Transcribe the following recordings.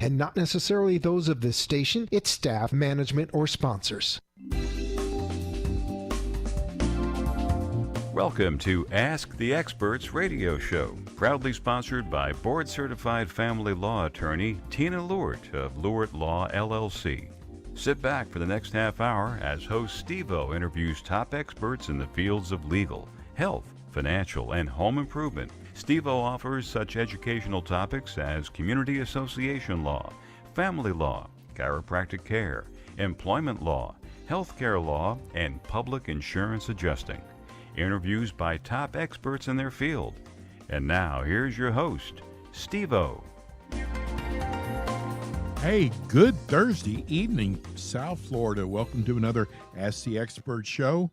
and not necessarily those of this station, its staff, management, or sponsors. Welcome to Ask the Experts radio show, proudly sponsored by board-certified family law attorney Tina Lewert of Lewert Law, LLC. Sit back for the next half hour as host Steve-O interviews top experts in the fields of legal, health, financial, and home improvement. Steve-O offers such educational topics as community association law, family law, chiropractic care, employment law, healthcare law, and public insurance adjusting. Interviews by top experts in their field. And now, here's your host, Steve-O. Hey, good Thursday evening, South Florida. Welcome to another Ask the Expert show,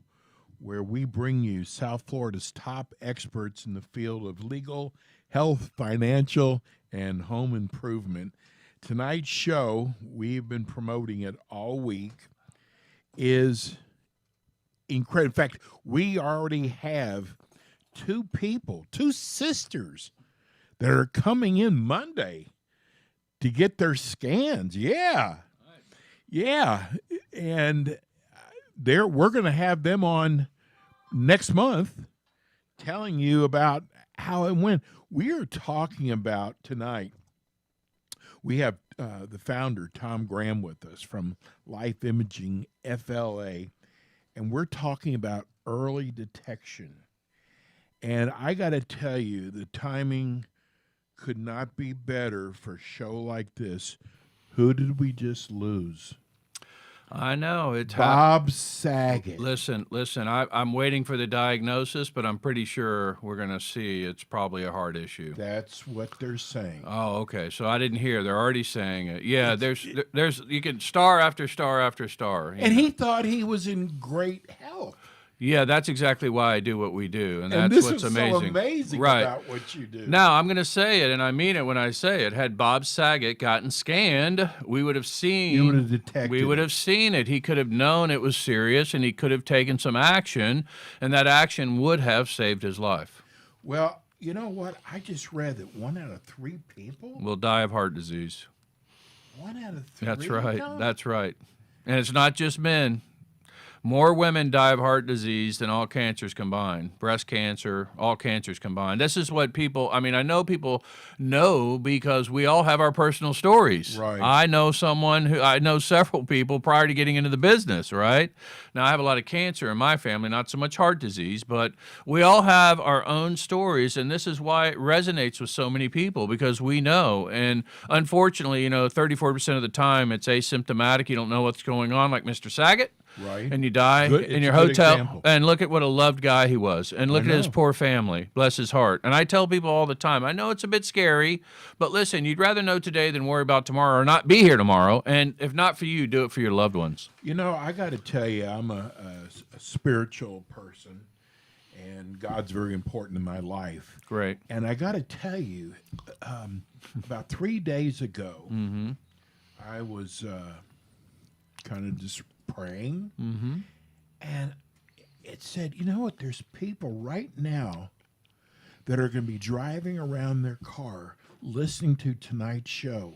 where we bring you South Florida's top experts in the field of legal, health, financial, and home improvement. Tonight's show, we've been promoting it all week, is incredible. In fact, we already have two sisters that are coming in Monday to get their scans. Yeah. And we're going to have them on next month telling you about how it went. We are talking about tonight, we have the founder, Tom Graham, with us from Life Imaging FLA, and we're talking about early detection. And I got to tell you, the timing could not be better for a show like this. Who did we just lose? I know. It's Bob Saget. Listen, I'm waiting for the diagnosis, but I'm pretty sure we're going to see it's probably a heart issue. That's what they're saying. Oh, okay. So I didn't hear. They're already saying it. Yeah, there's you can star after star after star. And he thought he was in great health. Yeah, that's exactly why I do what we do, and that's this what's is amazing. so amazing right. about what you do. Now, I'm going to say it, and I mean it when I say it. Had Bob Saget gotten scanned, we would have seen. You would have detected. We would have seen it. He could have known it was serious, and he could have taken some action, and that action would have saved his life. Well, you know what? I just read that 1 out of 3 people will die of heart disease. 1 out of 3. That's right. That's right. And it's not just men. More women die of heart disease than all cancers combined. Breast cancer, all cancers combined. This is what I know people know because we all have our personal stories. Right. I know several people prior to getting into the business, right? Now, I have a lot of cancer in my family, not so much heart disease, but we all have our own stories, and this is why it resonates with so many people, because we know. And unfortunately, 34% of the time it's asymptomatic. You don't know what's going on, like Mr. Saget. Right. And you die in your hotel. And look at what a loved guy he was. And look at his poor family. Bless his heart. And I tell people all the time, I know it's a bit scary, but listen, you'd rather know today than worry about tomorrow or not be here tomorrow. And if not for you, do it for your loved ones. I got to tell you, I'm a spiritual person, and God's very important in my life. Great. And I got to tell you, about 3 days ago, I was kind of just praying, and it said, you know what, there's people right now that are going to be driving around their car listening to tonight's show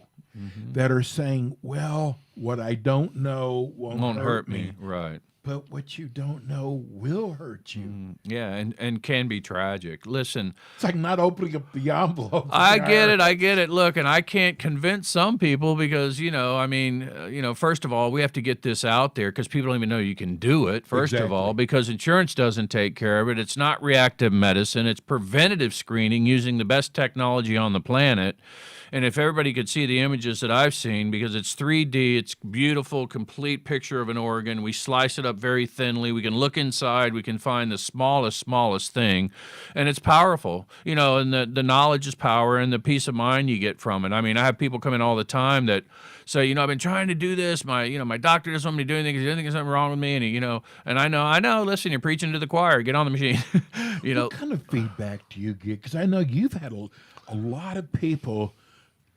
that are saying, well, what I don't know won't hurt me. Right. But what you don't know will hurt you. Yeah, and can be tragic. Listen. It's like not opening up the envelope. I get it. Look, and I can't convince some people because, first of all, we have to get this out there because people don't even know you can do it, first of all, because insurance doesn't take care of it. It's not reactive medicine. It's preventative screening using the best technology on the planet. And if everybody could see the images that I've seen, because it's 3D, it's beautiful, complete picture of an organ. We slice it up very thinly. We can look inside. We can find the smallest thing. And it's powerful. And the knowledge is power and the peace of mind you get from it. I mean, I have people come in all the time that say, I've been trying to do this. My doctor doesn't want me to do anything because he doesn't think there's something wrong with me. And I know, listen, you're preaching to the choir. Get on the machine. What kind of feedback do you get? Because I know you've had a lot of people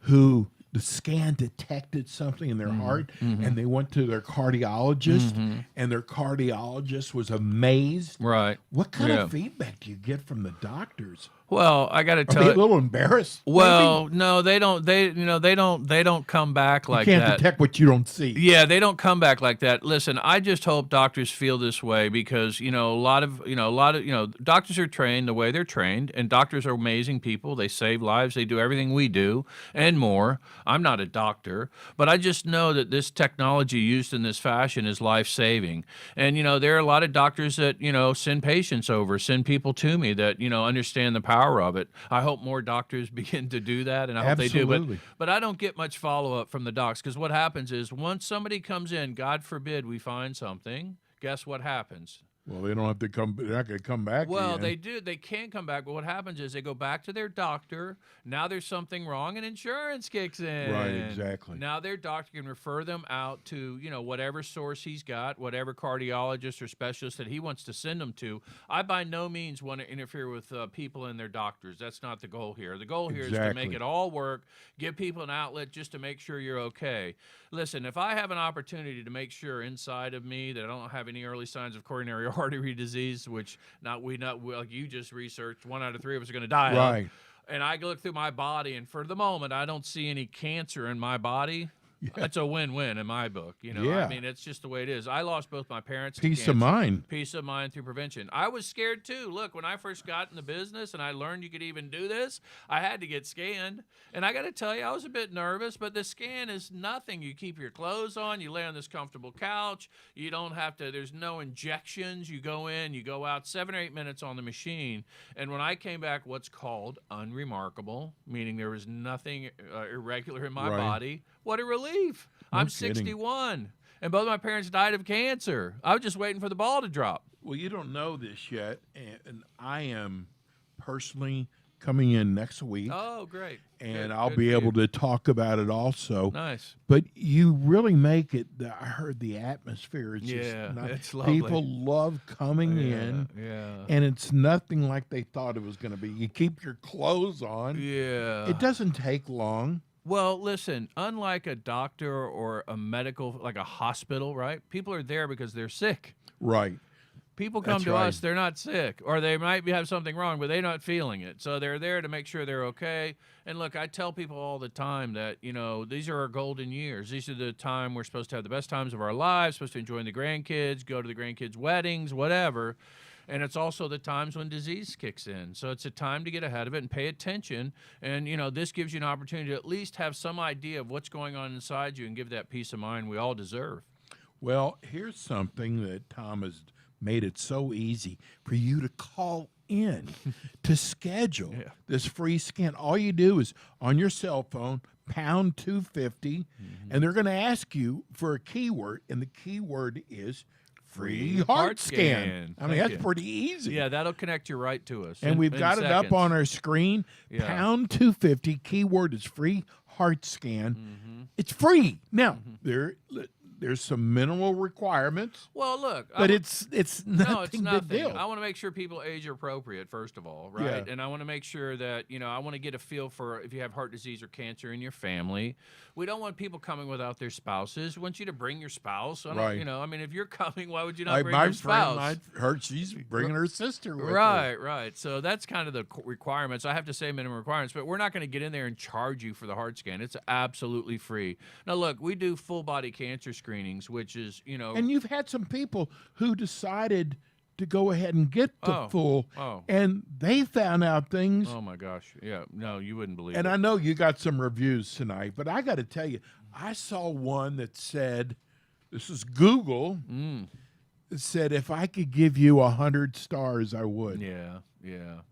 who the scan detected something in their heart, and they went to their cardiologist, and their cardiologist was amazed. Right. What kind of feedback do you get from the doctors? Well, I got to Are tell they a you. little embarrassed? Well, no, they don't. They don't come back You like can't that. detect what you don't see. Yeah, they don't come back like that. Listen, I just hope doctors feel this way because, doctors are trained the way they're trained, and doctors are amazing people. They save lives. They do everything we do and more. I'm not a doctor, but I just know that this technology used in this fashion is life-saving. And, there are a lot of doctors that, send patients over, send people to me that, understand the power of it. I hope more doctors begin to do that, and I hope they do. Absolutely. But I don't get much follow-up from the docs because what happens is once somebody comes in, God forbid we find something, guess what happens? Well, they don't have to come. They're not going to come back. Well, again. they do. They can come back, but what happens is they go back to their doctor. Now there's something wrong, and insurance kicks in. Right, exactly. Now their doctor can refer them out to whatever source he's got, whatever cardiologist or specialist that he wants to send them to. I by no means want to interfere with people and their doctors. That's not the goal here. The goal here is to make it all work, give people an outlet just to make sure you're okay. Listen, if I have an opportunity to make sure inside of me that I don't have any early signs of coronary artery disease, which like you just researched, 1 out of 3 of us are going to die Right. of, and I look through my body, and for the moment, I don't see any cancer in my body. That's a win-win in my book. Yeah. I mean, it's just the way it is. I lost both my parents to Peace cancer. of mind. Peace of mind through prevention. I was scared too. Look, when I first got in the business and I learned you could even do this, I had to get scanned. And I got to tell you, I was a bit nervous, but the scan is nothing. You keep your clothes on, you lay on this comfortable couch. You don't have to, there's no injections. You go in, you go out 7 or 8 minutes on the machine. And when I came back, what's called unremarkable, meaning there was nothing irregular in my body. What a relief. I'm kidding. 61, and both of my parents died of cancer. I was just waiting for the ball to drop. Well, you don't know this yet, and I am personally coming in next week. Oh, great. And Good, I'll good be for able you. to talk about it also. Nice. But you really make it. I heard the atmosphere. It's Yeah, just not, it's lovely. people love coming in, Yeah. and it's nothing like they thought it was going to be. You keep your clothes on. Yeah. It doesn't take long. Well, listen, unlike a doctor or a medical, like a hospital, right? People are there because they're sick. Right. People come That's to right. us, they're not sick, or they might have something wrong, but they're not feeling it. So they're there to make sure they're okay. And look, I tell people all the time that, these are our golden years. These are the time we're supposed to have the best times of our lives, supposed to enjoy the grandkids, go to the grandkids' weddings, whatever. And it's also the times when disease kicks in. So it's a time to get ahead of it and pay attention. And, this gives you an opportunity to at least have some idea of what's going on inside you and give that peace of mind we all deserve. Well, here's something that Tom has made it so easy for you to call in to schedule this free scan. All you do is on your cell phone, pound 250, and they're going to ask you for a keyword, and the keyword is free heart scan. I mean, Thank that's you. pretty easy. Yeah, that'll connect you right to us. And we've got it up on our screen. Yeah. Pound 250. Keyword is free heart scan. It's free. Now, there's some minimal requirements, Well, look, but it's nothing, no, it's nothing. big deal. I want to make sure people age appropriate, first of all, right? Yeah. And I want to make sure that, I want to get a feel for if you have heart disease or cancer in your family. We don't want people coming without their spouses. We want you to bring your spouse. I don't, Right. I mean, if you're coming, why would you not Like bring my your spouse? friend, she's bringing her sister with her. Right. So that's kind of the requirements. I have to say minimum requirements, but we're not going to get in there and charge you for the heart scan. It's absolutely free. Now, look, we do full body cancer screenings, which is, And you've had some people who decided to go ahead and get the full, and they found out things. Oh my gosh. Yeah. No, you wouldn't believe And it. I know you got some reviews tonight, but I got to tell you, I saw one that said, this is Google, it said, if I could give you 100 stars, I would. Yeah.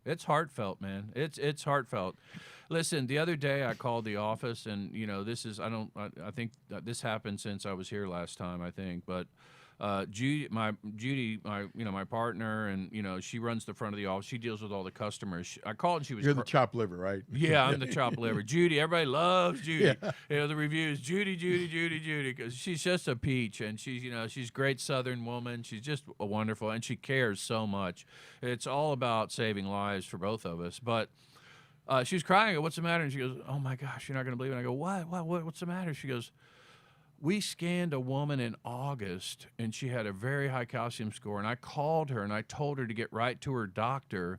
It's heartfelt, man. It's heartfelt. Listen, the other day I called the office, and this is I think that this happened since I was here last time, I think, but Judy, my partner, and she runs the front of the office. She deals with all the customers. I called and she was. You're the chopped liver, right? Yeah, I'm the chopped liver. Judy, everybody loves Judy. The reviews, Judy, because she's just a peach, and she's a great Southern woman. She's just a wonderful, and she cares so much. It's all about saving lives for both of us. But she was crying. I go, what's the matter? And she goes, oh my gosh, you're not going to believe it. And I go, what's the matter? She goes, we scanned a woman in August, and she had a very high calcium score. And I called her, and I told her to get right to her doctor.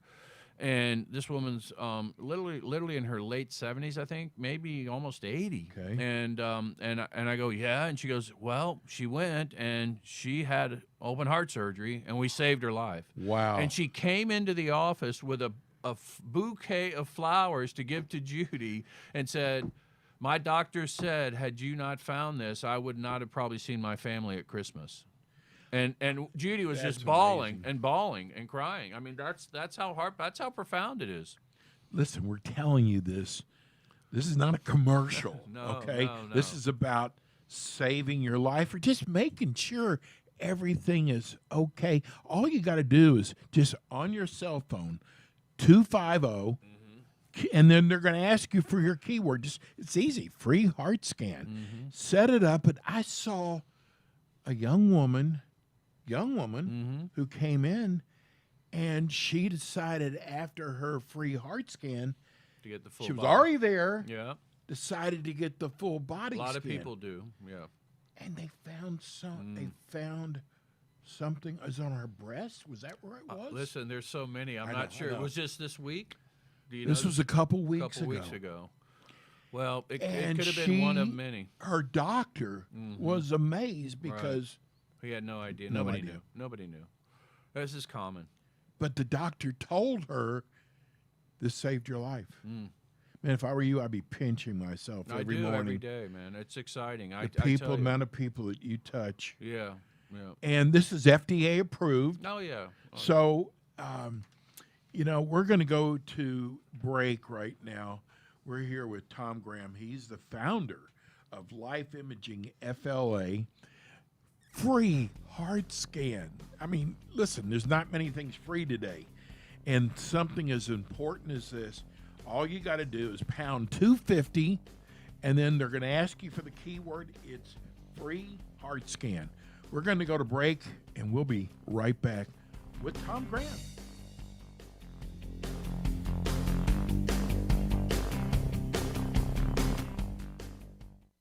And this woman's literally in her late 70s, I think, maybe almost 80. Okay. And I go, yeah. And she goes, well, she went and she had open heart surgery, and we saved her life. Wow. And she came into the office with a bouquet of flowers to give to Judy and said, my doctor said, had you not found this, I would not have probably seen my family at Christmas. And Judy was That's just bawling amazing. and bawling and crying. I mean, that's how profound it is. Listen, we're telling you this. This is not a commercial. No, okay? no. This is about saving your life or just making sure everything is okay. All you got to do is just on your cell phone, 250, and then they're going to ask you for your keyword. It's easy, free heart scan. Set it up. And I saw a young woman who came in, and she decided after her free heart scan, To get the full she was body. already there, Yeah. decided to get the full body A lot of scan. people do. Yeah. And they found they found something. It was on her breast. Was that where it was? Listen, there's so many. I'm I not know, sure. I It know. was just this week. Do you This know was a couple weeks couple ago. weeks ago. Well, it And could have been one of she- many. Her doctor was amazed because, He had no idea. No Nobody idea. knew. Nobody knew. This is common. but the doctor told her this saved your life. Man, if I were you, I'd be pinching myself I every do morning. every day, man. It's exciting. The people, I tell you. amount of people that you touch. Yeah. Yeah. And this is FDA approved. Oh yeah. So, we're going to go to break right now. We're here with Tom Graham. He's the founder of Life Imaging FLA. Free heart scan. I mean, listen, there's not many things free today. And something as important as this, all you got to do is pound 250, and then they're going to ask you for the keyword. It's free heart scan. We're going to go to break, and we'll be right back with Tom Graham.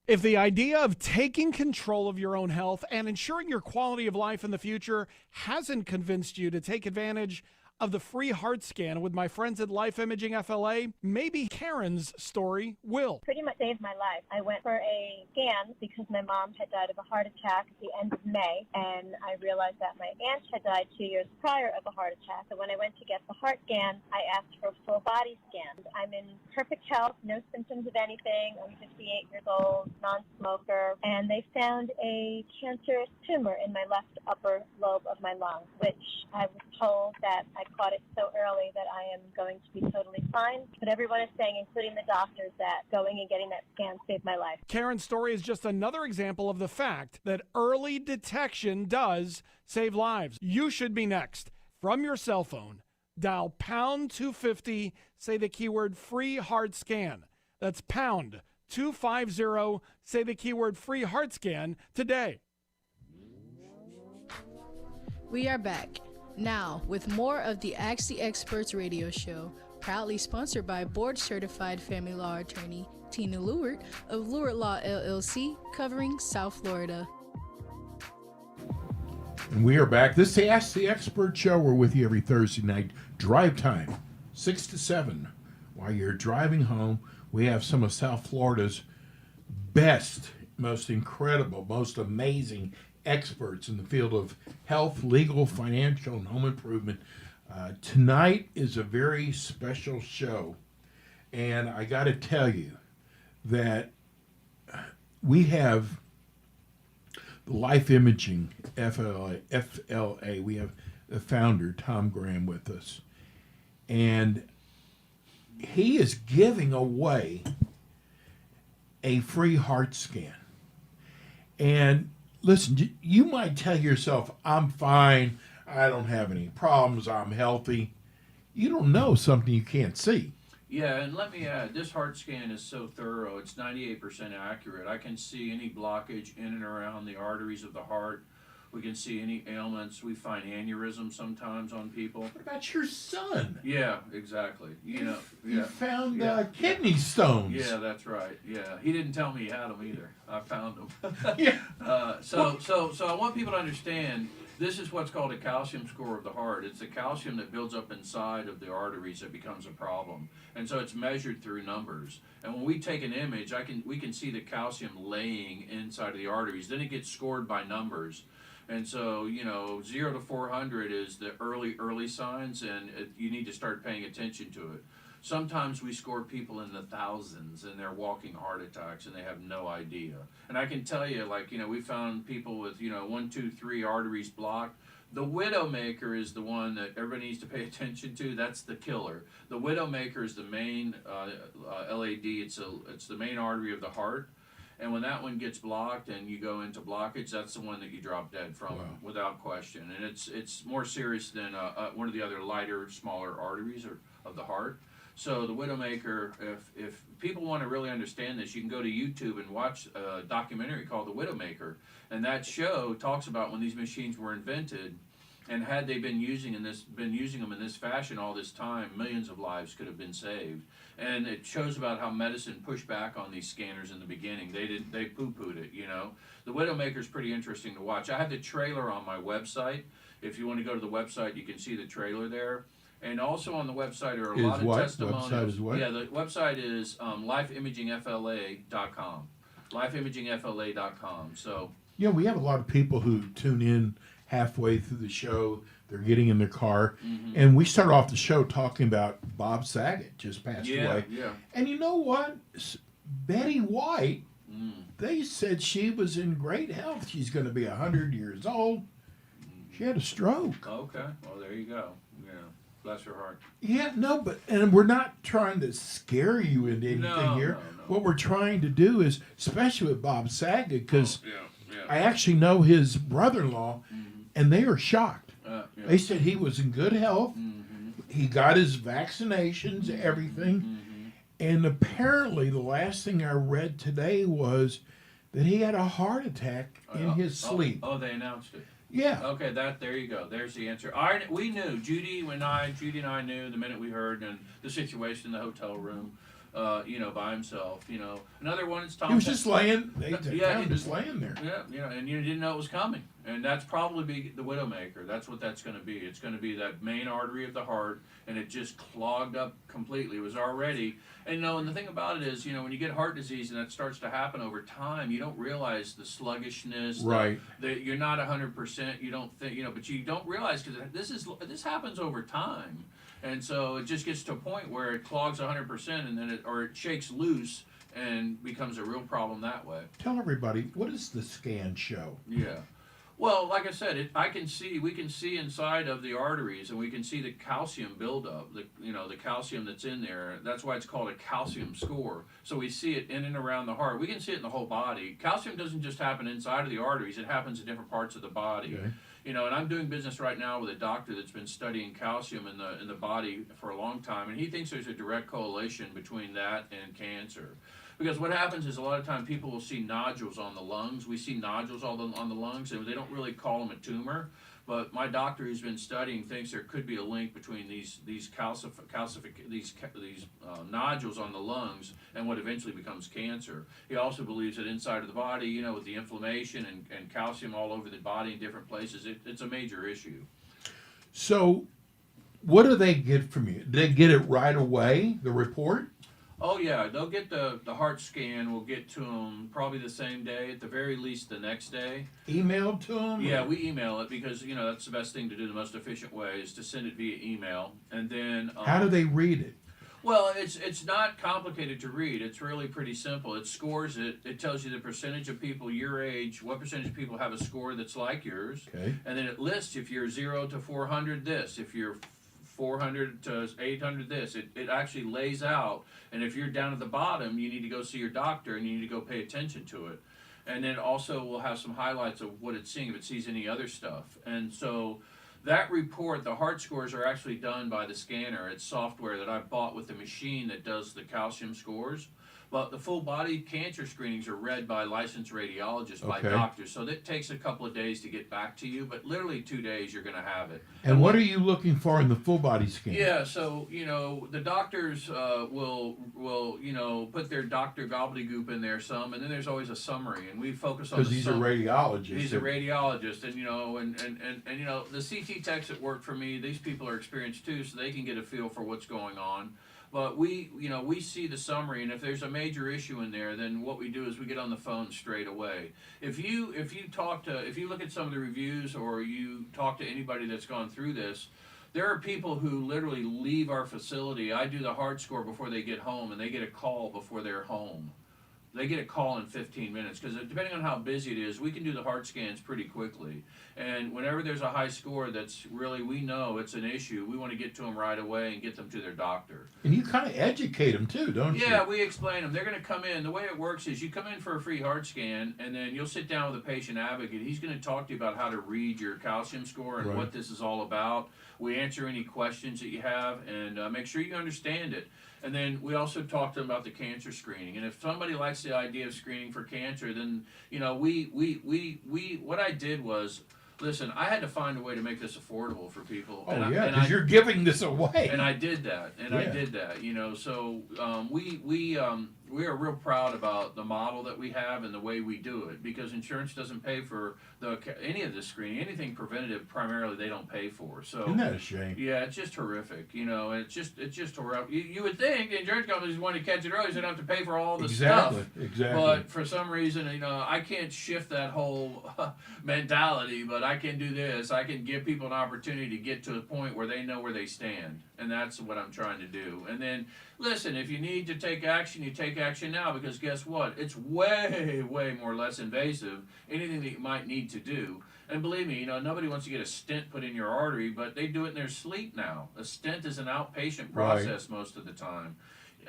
If the idea of taking control of your own health and ensuring your quality of life in the future hasn't convinced you to take advantage of the free heart scan with my friends at Life Imaging FLA, maybe Karen's story will. Pretty much saved my life. I went for a scan because my mom had died of a heart attack at the end of May, and I realized that my aunt had died 2 years prior of a heart attack. So when I went to get the heart scan, I asked for a full body scan. I'm in perfect health, no symptoms of anything. I'm 58 years old, non-smoker, and they found a cancerous tumor in my left upper lobe of my lung, which I was told that I caught it so early that I am going to be totally fine. But everyone is saying, including the doctors, that going and getting that scan saved my life. Karen's story is just another example of the fact that early detection does save lives. You should be next. From your cell phone, dial pound 250, say the keyword free heart scan. That's pound 250, say the keyword free heart scan today. We are back now with more of the Ask the Experts radio show, proudly sponsored by board-certified family law attorney Tina Lewert of Lewert Law LLC, covering South Florida. And we are back. This is the Ask the Expert show. We're with you every Thursday night. Drive time, 6 to 7. While you're driving home, we have some of South Florida's best, most incredible, most amazing experts in the field of health, legal, financial, and home improvement. Tonight is a very special show. And I got to tell you that we have the Life Imaging FLA. We have the founder, Tom Graham, with us. And he is giving away a free heart scan. And listen, you might tell yourself, I'm fine, I don't have any problems, I'm healthy. You don't know something you can't see. Yeah, and let me add, this heart scan is so thorough, it's 98% accurate. I can see any blockage in and around the arteries of the heart. We can see any ailments. We find aneurysms sometimes on people. What about your son? Yeah, exactly. You found Yeah. kidney stones. Yeah, that's right. Yeah, he didn't tell me he had them either. I found them. Yeah. So I want people to understand This is what's called a calcium score of the heart. It's the calcium that builds up inside of the arteries that becomes a problem. And so it's measured through numbers. And when we take an image, we can see the calcium laying inside of the arteries. Then it gets scored by numbers. And so, 0 to 400 is the early signs, and you need to start paying attention to it. Sometimes we score people in the thousands, and they're walking heart attacks, and they have no idea. And I can tell you, we found people with, 1, 2, 3 arteries blocked. The widowmaker is the one that everybody needs to pay attention to. That's the killer. The widowmaker is the main LAD. It's the main artery of the heart. And when that one gets blocked and you go into blockage, that's the one that you drop dead from, without question. And it's more serious than one of the other lighter, smaller arteries of the heart. So the widowmaker, if people want to really understand this, you can go to YouTube and watch a documentary called The Widowmaker. And that show talks about when these machines were invented, and had they been using them in this fashion all this time, millions of lives could have been saved. And it shows about how medicine pushed back on these scanners in the beginning. They poo-pooed it, The Widowmaker is pretty interesting to watch. I have the trailer on my website. If you want to go to the website, you can see the trailer there. And also on the website are a lot of testimonials. Website is what? Yeah, the website is lifeimagingfla.com. Lifeimagingfla.com. So We have a lot of people who tune in halfway through the show. They're getting in their car. And we start off the show talking about Bob Saget just passed away. Yeah. And you know what? Betty White, they said she was in great health. She's going to be 100 years old. She had a stroke. Okay. Well, there you go. Yeah. Bless her heart. Yeah, no, and we're not trying to scare you into anything here. No. What we're trying to do is, especially with Bob Saget, because Yeah. I actually know his brother-in-law, and they are shocked. They said he was in good health. He got his vaccinations, everything. And apparently the last thing I read today was that he had a heart attack in his sleep. Oh, they announced it. Yeah. Okay, there you go. There's the answer. We knew. Judy and I knew the minute we heard and the situation in the hotel room. By himself. Another one is Tom. He was just laying. Just laying there. Yeah, and you didn't know it was coming, and that's probably the widowmaker. That's what that's going to be. It's going to be that main artery of the heart, and it just clogged up completely. It was already, and the thing about it is, when you get heart disease and that starts to happen over time, you don't realize the sluggishness. Right. That you're not 100%. You don't think, but you don't realize because this happens over time. And so it just gets to a point where it clogs 100%, and then it shakes loose and becomes a real problem that way. Tell everybody, what does the scan show? Yeah. Well, like I said, we can see inside of the arteries, and we can see the calcium buildup, the calcium that's in there. That's why it's called a calcium score. So we see it in and around the heart. We can see it in the whole body. Calcium doesn't just happen inside of the arteries. It happens in different parts of the body. Okay. And I'm doing business right now with a doctor that's been studying calcium in the body for a long time, and he thinks there's a direct correlation between that and cancer. Because what happens is a lot of time people will see nodules on the lungs. We see nodules on the lungs, and they don't really call them a tumor. But my doctor, who's been studying, thinks there could be a link between these nodules on the lungs and what eventually becomes cancer. He also believes that inside of the body, with the inflammation and calcium all over the body in different places, it's a major issue. So, what do they get from you? Do they get it right away, the report? Oh yeah, they'll get the heart scan. We'll get to them probably the same day, at the very least the next day. Emailed to them? Yeah, we email it because that's the best thing to do. The most efficient way is to send it via email, and then how do they read it? Well, it's not complicated to read. It's really pretty simple. It scores it. It tells you the percentage of people your age, what percentage of people have a score that's like yours, okay. And then it lists if you're 0 to 400 this, if you're 400 to 800 this. It actually lays out, and if you're down at the bottom, you need to go see your doctor and you need to go pay attention to it. And then also we'll have some highlights of what it's seeing, if it sees any other stuff. And so that report, the heart scores are actually done by the scanner. It's software that I bought with the machine that does the calcium scores. But the full body cancer screenings are read by licensed radiologists, by Okay. doctors. So that takes a couple of days to get back to you, but literally 2 days you're going to have it. And what are you looking for in the full body scan? Yeah, so the doctors will put their doctor gobbledygook in there some, and then there's always a summary, and we focus on Because the he's a summary. radiologist. He's a radiologist, and the CT techs that work for me, these people are experienced too, so they can get a feel for what's going on. But we see the summary, and if there's a major issue in there, then what we do is we get on the phone straight away. If you look at some of the reviews, or you talk to anybody that's gone through this, there are people who literally leave our facility. I do the heart score before they get home, and they get a call before they're home. They get a call in 15 minutes, because depending on how busy it is, we can do the heart scans pretty quickly. And whenever there's a high score that's really, we know it's an issue, we want to get to them right away and get them to their doctor. And you kind of educate them too, don't you? Yeah, we explain them. They're going to come in. The way it works is you come in for a free heart scan, and then you'll sit down with a patient advocate. He's going to talk to you about how to read your calcium score and Right. what this is all about. We answer any questions that you have, and make sure you understand it. And then we also talk to them about the cancer screening. And if somebody likes the idea of screening for cancer, then what I did was, listen, I had to find a way to make this affordable for people. Oh, and yeah, because you're giving this away. And I did that. So we are real proud about the model that we have and the way we do it, because insurance doesn't pay for any of this screening. Anything preventative, primarily, they don't pay for. So Isn't that a shame? yeah, it's just horrific. It's just horrific. You would think the insurance companies want to catch it early, so they don't have to pay for all the stuff. Exactly. But for some reason, I can't shift that whole mentality, but I can do this. I can give people an opportunity to get to a point where they know where they stand. And that's what I'm trying to do. And then, listen, if you need to take action, you take action now, because guess what? It's way, way more less invasive, anything that you might need to do. And believe me, nobody wants to get a stent put in your artery, but they do it in their sleep now. A stent is an outpatient process most of the time.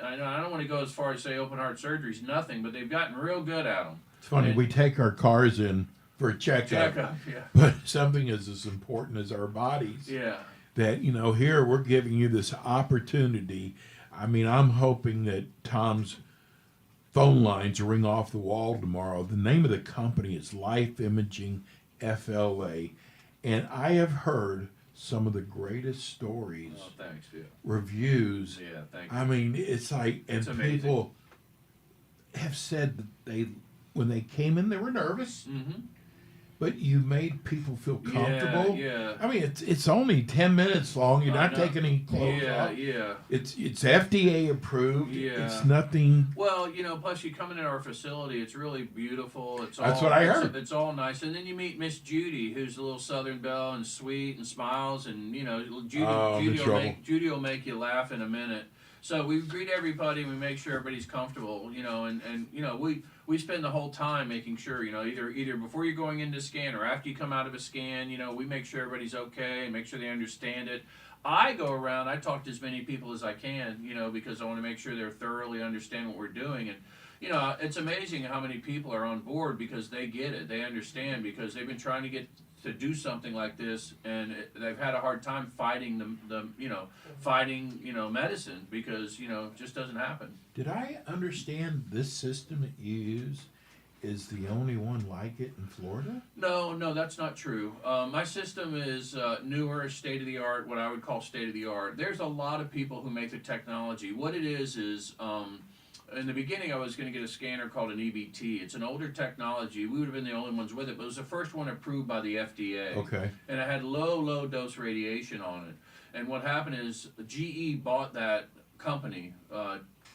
I don't want to go as far as say open heart surgery is nothing, but they've gotten real good at them. It's funny, we take our cars in for a checkup, Yeah. but something is as important as our bodies. Yeah. That, here we're giving you this opportunity. I mean, I'm hoping that Tom's phone lines ring off the wall tomorrow. The name of the company is Life Imaging FLA, and I have heard some of the greatest stories, Oh, thanks. Yeah. reviews. Yeah. Thank you. I mean, it's like, and It's amazing. people have said that when they came in, they were nervous, Mm-hmm. but you made people feel comfortable. Yeah. I mean, it's only 10 minutes long. You're I not know. taking any clothes Yeah. off. Yeah. It's FDA approved. Yeah. It's nothing. Well, plus you come into our facility, it's really beautiful. That's what I heard. It's all nice, and then you meet Miss Judy, who's a little Southern belle and sweet and smiles, and Judy will make you laugh in a minute. So we greet everybody, and we make sure everybody's comfortable, and we spend the whole time making sure, either before you're going into scan or after you come out of a scan, we make sure everybody's okay and make sure they understand it. I go around, I talk to as many people as I can, because I want to make sure they're thoroughly understand what we're doing. And, it's amazing how many people are on board because they get it. They understand, because they've been trying to get to do something like this, and they've had a hard time fighting medicine, because, it just doesn't happen. Did I understand this system that you use is the only one like it in Florida? No, that's not true. My system is newer, state of the art, what I would call state of the art. There's a lot of people who make the technology. What it is in the beginning, I was going to get a scanner called an EBT. It's an older technology. We would have been the only ones with it, but it was the first one approved by the FDA. Okay. And it had low dose radiation on it. And what happened is GE bought that company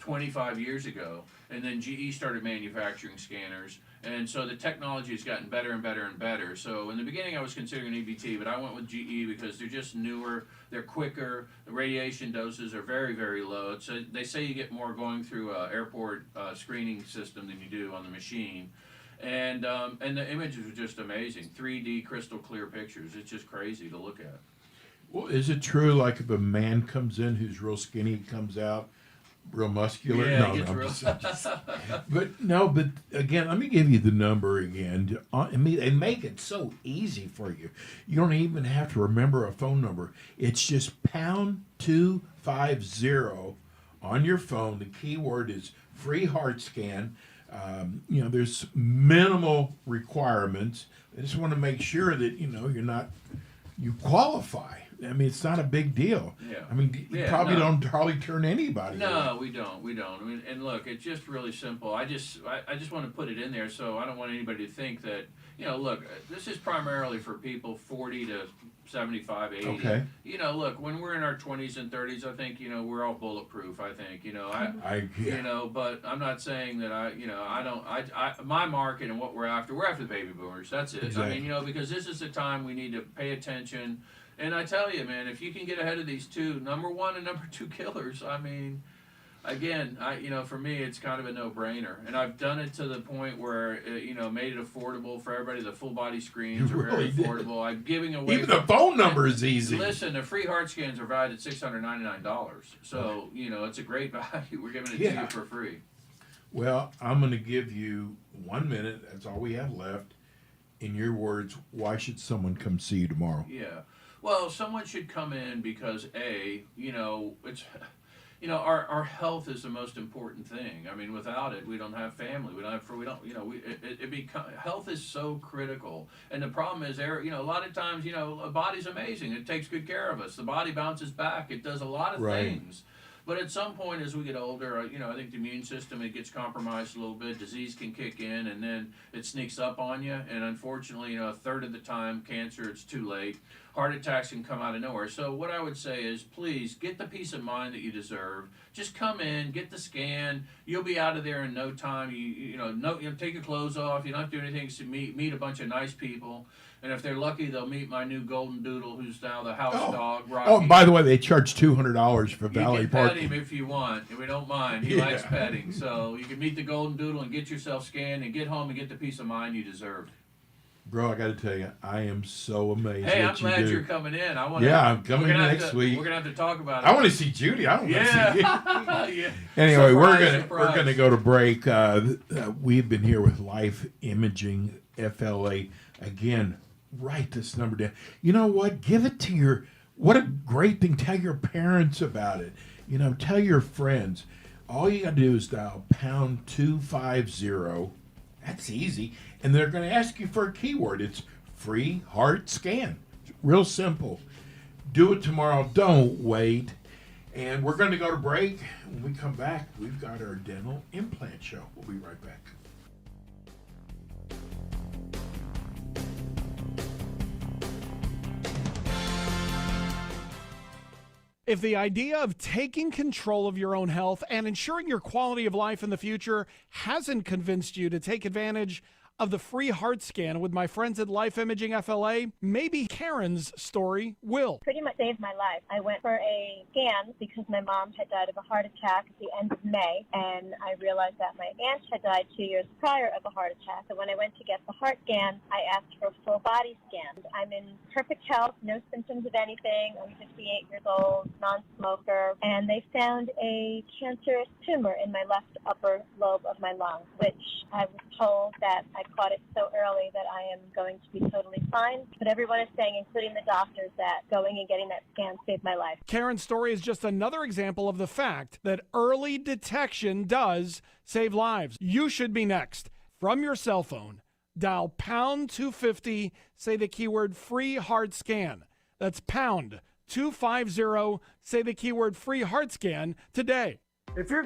25 years ago, and then GE started manufacturing scanners, and so the technology has gotten better and better and better. So in the beginning I was considering an EBT, but I went with GE because they're just newer, they're quicker, the radiation doses are very, very low. They say you get more going through an airport screening system than you do on the machine. And the images are just amazing, 3D crystal clear pictures. It's just crazy to look at. Well, is it true, like if a man comes in who's real skinny, comes out real muscular? Yeah, No, it gets no, real. But again, let me give you the number again. I mean, they make it so easy for you. You don't even have to remember a phone number. It's just #250 on your phone. The keyword is free heart scan. There's minimal requirements. I just want to make sure that, you qualify. I mean, it's not a big deal. Yeah. I mean, you probably don't hardly turn anybody. No, we don't. I mean, and look, it's just really simple. I just want to put it in there, so I don't want anybody to think that, look, this is primarily for people 40 to 75, 80. Okay. Look, when we're in our 20s and 30s, I think, we're all bulletproof, I think, but I'm not saying that my market and what we're after the baby boomers. That's it. Exactly. I mean, because this is the time we need to pay attention. And I tell you, man, if you can get ahead of these two, number one and number two killers, I mean, again, for me, it's kind of a no-brainer. And I've done it to the point where, made it affordable for everybody. The full-body screens are very affordable. I'm giving away... Even the phone number is easy. Listen, the free heart scans are valued at $699. So, it's a great value. We're giving it to you for free. Well, I'm going to give you 1 minute. That's all we have left. In your words, why should someone come see you tomorrow? Yeah. Well, someone should come in because it's, our health is the most important thing. I mean, without it, we don't have family. Health is so critical. And the problem is, a lot of times, a body's amazing. It takes good care of us. The body bounces back. It does a lot of things. But at some point, as we get older, I think the immune system, it gets compromised a little bit. Disease can kick in, and then it sneaks up on you. And unfortunately, a third of the time, cancer, it's too late. Heart attacks can come out of nowhere. So what I would say is, please, get the peace of mind that you deserve. Just come in, get the scan. You'll be out of there in no time. Take your clothes off. You don't have to do anything except meet a bunch of nice people. And if they're lucky, they'll meet my new golden doodle, who's now the house dog, Rocky. Oh, by the way, they charge $200 for valet You can parking. pet him if you want, and we don't mind. He likes petting. So you can meet the golden doodle and get yourself scanned and get home and get the peace of mind you deserve. Bro, I got to tell you, I am so amazed. Hey, I'm what you glad do. you're coming in. I'm coming next week. We're gonna have to talk about it. I want to see Judy. I don't want to see you. Yeah. Anyway, Surprise. we're gonna go to break. We've been here with Life Imaging FLA. Again, write this number down. You know what? Give it to what a great thing. Tell your parents about it. Tell your friends. All you got to do is dial pound 250. That's easy. And they're going to ask you for a keyword. It's free heart scan. It's real simple. Do it tomorrow. Don't wait. And we're going to go to break. When we come back, we've got our dental implant show. We'll be right back. If the idea of taking control of your own health and ensuring your quality of life in the future hasn't convinced you to take advantage of the free heart scan with my friends at Life Imaging FLA, maybe Karen's story will. Pretty much saved my life. I went for a scan because my mom had died of a heart attack at the end of May, and I realized that my aunt had died 2 years prior of a heart attack. So when I went to get the heart scan, I asked for a full body scan. I'm in perfect health, no symptoms of anything. I'm 58 years old, non-smoker, and they found a cancerous tumor in my left upper lobe of my lung, which I was told that I caught it so early that I am going to be totally fine. But everyone is saying, including the doctors, that going and getting that scan saved my life. Karen's story is just another example of the fact that early detection does save lives. You should be next. From your cell phone, dial pound 250, say the keyword free heart scan. That's pound 250, say the keyword free heart scan today. If you're